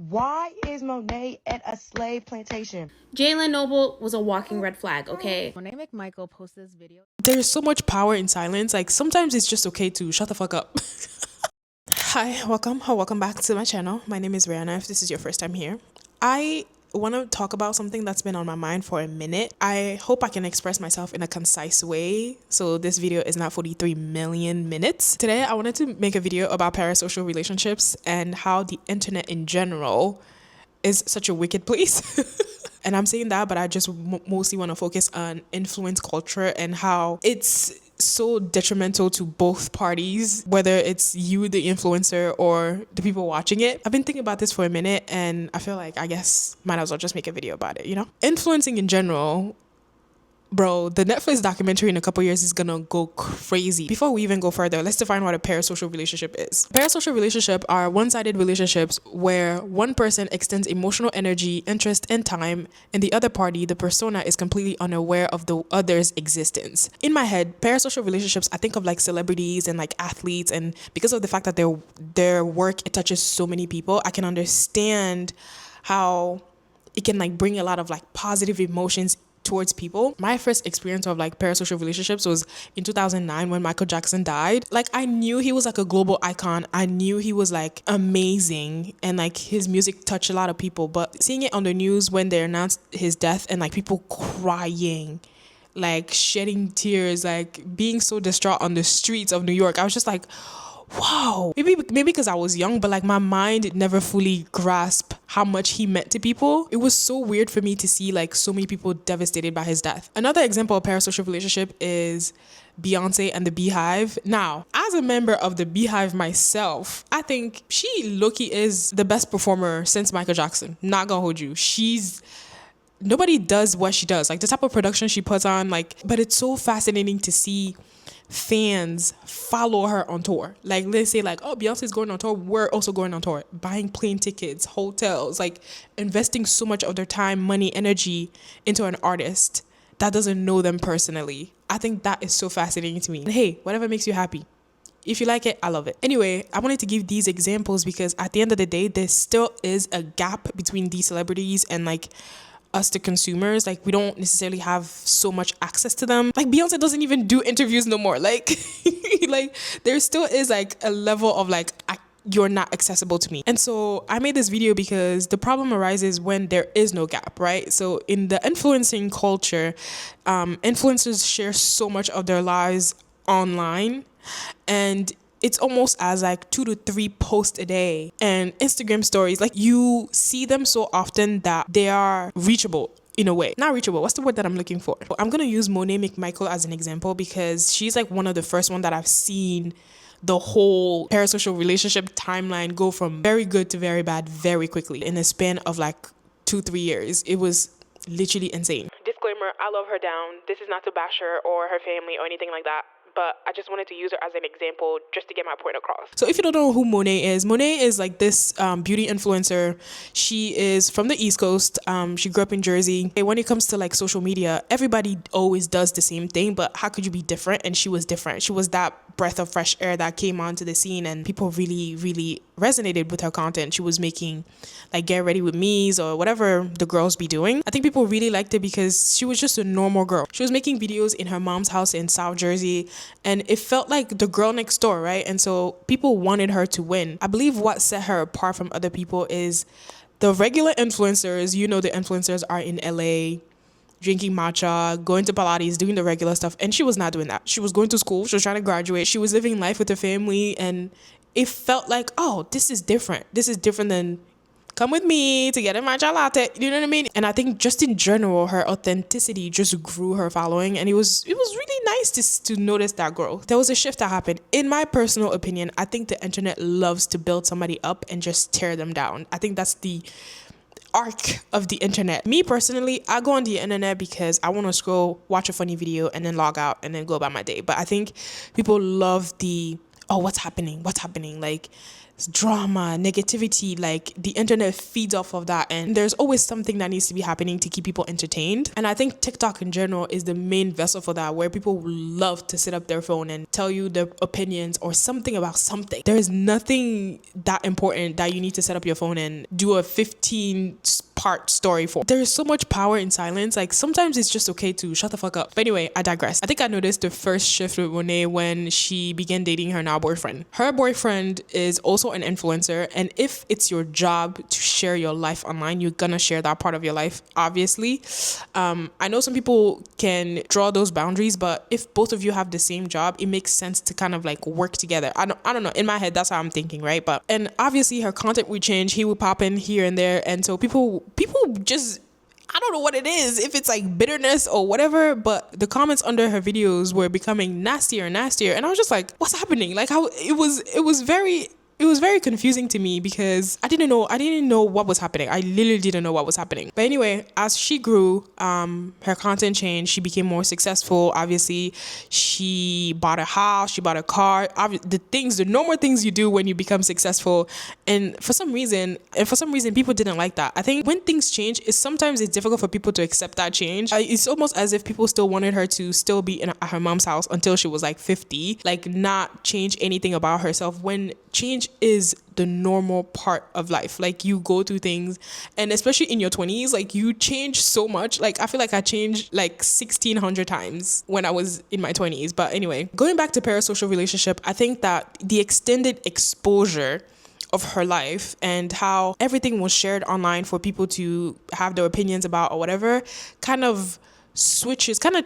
Why is Monet at a slave plantation? Jalen Noble was a walking red flag, okay? Monet McMichael posted this video. There's so much power in silence. Like, sometimes it's just okay to shut the fuck up. Hi, welcome back to my channel. My name is Rihanna, if this is your first time here. I want to talk about something that's been on my mind for a minute. I hope I can express myself in a concise way, so this video is not 43 million minutes. Today, I wanted to make a video about parasocial relationships and how the internet in general is such a wicked place. And I'm saying that, but I just mostly want to focus on influence culture and how it's so detrimental to both parties, whether it's you, the influencer, or the people watching it. I've been thinking about this for a minute, and I feel like I guess might as well just make a video about it, you know? Influencing in general, bro, the Netflix documentary in a couple years is gonna go crazy. Before we even go further, let's define what a parasocial relationship is. Parasocial relationships are one-sided relationships where one person extends emotional energy, interest, and time, and the other party, the persona, is completely unaware of the other's existence. In my head, parasocial relationships, I think of like celebrities and like athletes, and because of the fact that their work, it touches so many people, I can understand how it can like bring a lot of like positive emotions towards people. My first experience of like parasocial relationships was in 2009 when Michael Jackson died. Like, I knew he was like a global icon. I knew he was like amazing and like his music touched a lot of people, but seeing it on the news when they announced his death and like people crying, like shedding tears, like being so distraught on the streets of New York, I was just like, wow. Maybe because I was young, but like my mind never fully grasped how much he meant to people. It was so weird for me to see like so many people devastated by his death. Another example of parasocial relationship is Beyonce and the Beehive. Now, as a member of the Beehive myself, I think she low-key is the best performer since Michael Jackson. Not gonna hold you. Nobody does what she does, like the type of production she puts on, like, but it's so fascinating to see fans follow her on tour. Like, let's say like, oh, Beyonce's going on tour, we're also going on tour, buying plane tickets, hotels, like investing so much of their time, money, energy into an artist that doesn't know them personally. I think that is so fascinating to me. Hey, whatever makes you happy. If you like it, I love it. Anyway, I wanted to give these examples because at the end of the day, there still is a gap between these celebrities and like us, the consumers. Like, we don't necessarily have so much access to them. Like, Beyonce doesn't even do interviews no more. Like, like there still is like a level of like, you're not accessible to me. And so I made this video because the problem arises when there is no gap, right? So in the influencing culture, influencers share so much of their lives online, and it's almost as like 2 to 3 posts a day, and Instagram stories, like you see them so often that they are reachable in a way. Not reachable, what's the word that I'm looking for? I'm gonna use Monet McMichael as an example because she's like one of the first one that I've seen the whole parasocial relationship timeline go from very good to very bad very quickly in a span of like 2-3 years. It was literally insane. Disclaimer, I love her down. This is not to bash her or her family or anything like that, but I just wanted to use her as an example just to get my point across. So if you don't know who Monet is like this beauty influencer. She is from the East Coast. She grew up in Jersey. When it comes to like social media, everybody always does the same thing, but how could you be different? And she was different. She was that breath of fresh air that came onto the scene, and people really, really resonated with her content. She was making like get ready with me's or whatever the girls be doing. I think people really liked it because she was just a normal girl. She was making videos in her mom's house in South Jersey, and it felt like the girl next door, right? And so people wanted her to win. I believe what set her apart from other people is the regular influencers. You know, the influencers are in LA drinking matcha, going to Pilates, doing the regular stuff. And she was not doing that. She was going to school. She was trying to graduate. She was living life with her family. And it felt like, oh, this is different. This is different than come with me to get a matcha latte. You know what I mean? And I think just in general, her authenticity just grew her following. And it was really nice to notice that growth. There was a shift that happened. In my personal opinion, I think the internet loves to build somebody up and just tear them down. I think that's the arc of the internet. Me personally, I go on the internet because I want to scroll, watch a funny video, and then log out and then go about my day. But I think people love the, oh, what's happening? Like, drama, negativity, like the internet feeds off of that, and there's always something that needs to be happening to keep people entertained. And I think TikTok in general is the main vessel for that, where people love to sit up their phone and tell you their opinions or something about something. There is nothing that important that you need to set up your phone and do a 15-part story for. There is so much power in silence. Like sometimes it's just okay to shut the fuck up. But anyway, I digress. I think I noticed the first shift with Monet when she began dating her now boyfriend. Her boyfriend is also an influencer, and if it's your job to share your life online, you're gonna share that part of your life, obviously. I know some people can draw those boundaries, but if both of you have the same job, it makes sense to kind of like work together. I don't know. In my head, that's how I'm thinking, right? And obviously her content would change. He would pop in here and there, and so people just, I don't know what it is, if it's like bitterness or whatever, but the comments under her videos were becoming nastier and nastier, and I was just like, what's happening? Like how it was very confusing to me, because I didn't know what was happening. I literally didn't know what was happening. But anyway, as she grew, her content changed. She became more successful. Obviously, she bought a house, she bought a car. The normal things you do when you become successful. And for some reason, people didn't like that. I think when things change, sometimes it's difficult for people to accept that change. It's almost as if people still wanted her to still be at her mom's house until she was like 50, like not change anything about herself, when change is the normal part of life. Like you go through things, and especially in your 20s, like you change so much. Like I feel like I changed like 1,600 times when I was in my 20s. But anyway, going back to parasocial relationship, I think that the extended exposure of her life and how everything was shared online for people to have their opinions about or whatever kind of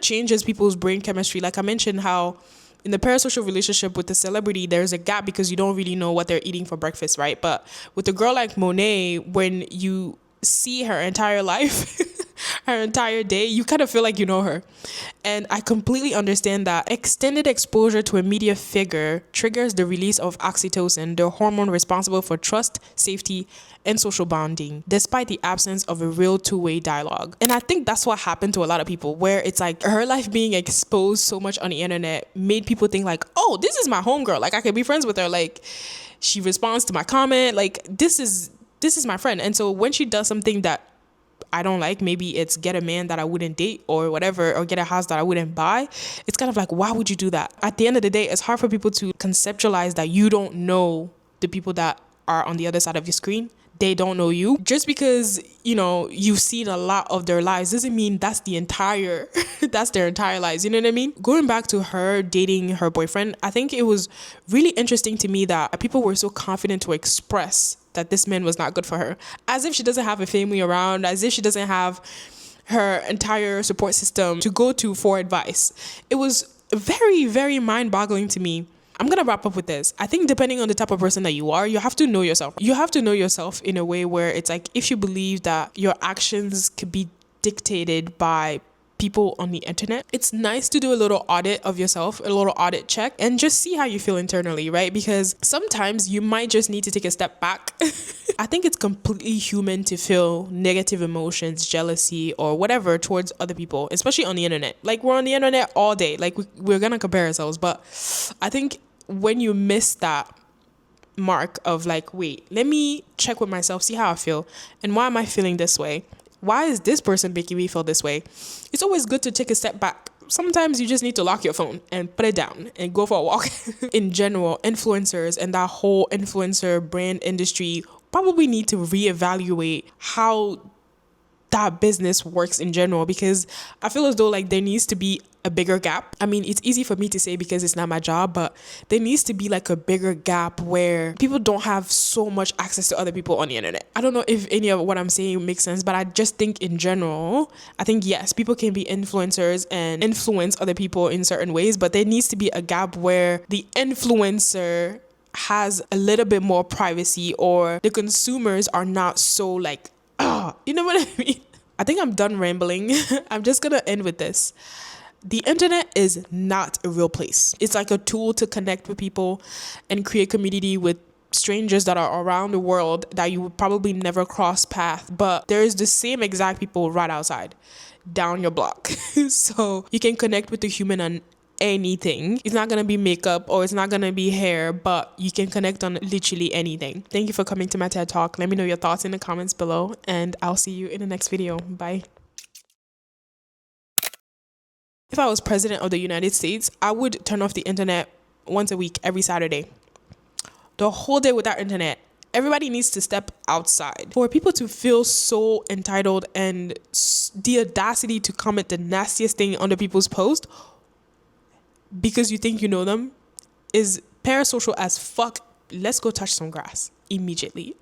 changes people's brain chemistry. Like I mentioned how in the parasocial relationship with the celebrity, there's a gap because you don't really know what they're eating for breakfast, right? But with a girl like Monet, when you see her entire life, her entire day, you kind of feel like you know her. And I completely understand that extended exposure to a media figure triggers the release of oxytocin, the hormone responsible for trust, safety, and social bonding, despite the absence of a real two-way dialogue. And I think that's what happened to a lot of people, where it's like her life being exposed so much on the internet made people think like, oh, this is my homegirl. Like I can be friends with her. Like she responds to my comment. Like this is my friend. And so when she does something that I don't like, maybe it's get a man that I wouldn't date or whatever, or get a house that I wouldn't buy, it's kind of like, why would you do that? At the end of the day, it's hard for people to conceptualize that you don't know the people that are on the other side of your screen. They don't know you. Just because, you've seen a lot of their lives doesn't mean that's their entire lives. You know what I mean? Going back to her dating her boyfriend, I think it was really interesting to me that people were so confident to express that this man was not good for her, as if she doesn't have a family around, as if she doesn't have her entire support system to go to for advice. It was very, very mind-boggling to me. I'm going to wrap up with this. I think depending on the type of person that you are, you have to know yourself. You have to know yourself in a way where it's like, if you believe that your actions could be dictated by people on the internet, it's nice to do a little audit of yourself, a little audit check, and just see how you feel internally, right? Because sometimes you might just need to take a step back. I think it's completely human to feel negative emotions, jealousy, or whatever towards other people, especially on the internet. Like we're on the internet all day. Like we're going to compare ourselves. But I think when you miss that mark of like, wait, let me check with myself, see how I feel, and why am I feeling this way? Why is this person making me feel this way? It's always good to take a step back. Sometimes you just need to lock your phone and put it down and go for a walk. In general, influencers and that whole influencer brand industry probably need to reevaluate how that business works in general, because I feel as though like there needs to be a bigger gap. I mean, it's easy for me to say because it's not my job, but there needs to be like a bigger gap where people don't have so much access to other people on the internet. I don't know if any of what I'm saying makes sense, but I just think in general, I think yes, people can be influencers and influence other people in certain ways, but there needs to be a gap where the influencer has a little bit more privacy, or the consumers are not so like, you know what I mean? I think I'm done rambling. I'm just gonna end with this. The internet is not a real place. It's like a tool to connect with people and create community with strangers that are around the world that you would probably never cross paths, but there's the same exact people right outside, down your block. So you can connect with the human anything. It's not gonna be makeup or it's not gonna be hair, but you can connect on literally anything. Thank you for coming to my TED Talk. Let me know your thoughts in the comments below, and I'll see you in the next video. Bye. If I was president of the United States, I would turn off the internet once a week, every Saturday. The whole day without internet. Everybody needs to step outside. For people to feel so entitled and the audacity to comment the nastiest thing under people's posts because you think you know them is parasocial as fuck. Let's go touch some grass immediately.